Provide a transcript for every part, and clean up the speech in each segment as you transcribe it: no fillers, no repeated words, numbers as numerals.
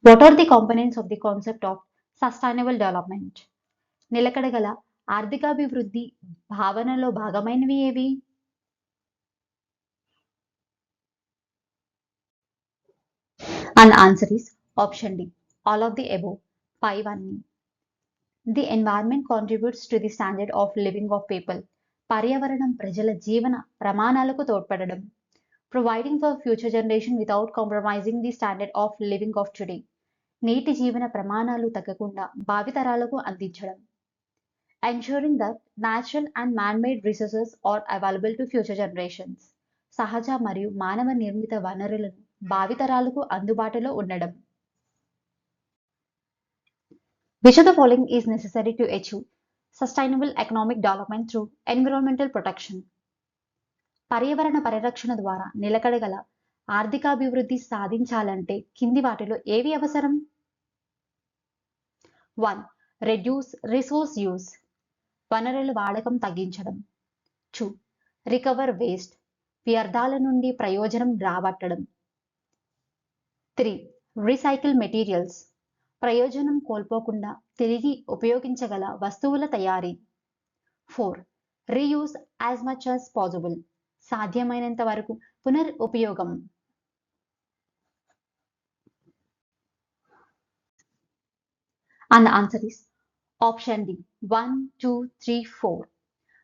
What are the components of the concept of sustainable development? నిలకడగల ఆర్థికాభివృద్ధి భావనలో భాగమైనవి ఏవి? And the answer is option D, all of the above, పైవన్నీ. The environment contributes to the standard of living of people. పర్యావరణం ప్రజల జీవన ప్రమాణాలకు తోడ్పడడం. Providing for future generation without compromising the standard of living of today. నేటి జీవన ప్రమాణాలు తగ్గకుండా భావితరాలకు అందించడం. Ensuring that natural and man-made resources are available to future generations. సహజ మరియు మానవ నిర్మిత వనరులను భావితరాలకు అందుబాటులో ఉండడం. Which of the following is necessary to achieve sustainable economic development through environmental protection? పర్యావరణ పరిరక్షణ ద్వారా నిలకడగల ఆర్థికాభివృద్ధి సాధించాలంటే కింది వాటిలో ఏవి అవసరం? 1. Reduce resource use. వనరుల వాడకం తగ్గించడం. 2. Recover waste. వ్యర్థాల నుండి ప్రయోజనం రాబట్టడం. 3. Recycle materials. ప్రయోజనం కోల్పోకుండా తిరిగి ఉపయోగించగల వస్తువుల తయారీ. 4. Reuse as much as possible. సాధ్యమైనంత వరకు పునరుపయోగం. And the answer is option D, 1, 2, 3, 4.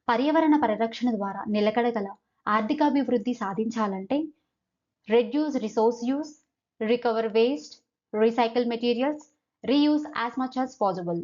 పర్యావరణ పరిరక్షణ ద్వారా నిలకడగల ఆర్థికాభివృద్ధి సాధించాలంటే reduce resource use, recover waste, recycle materials, reuse as much as possible.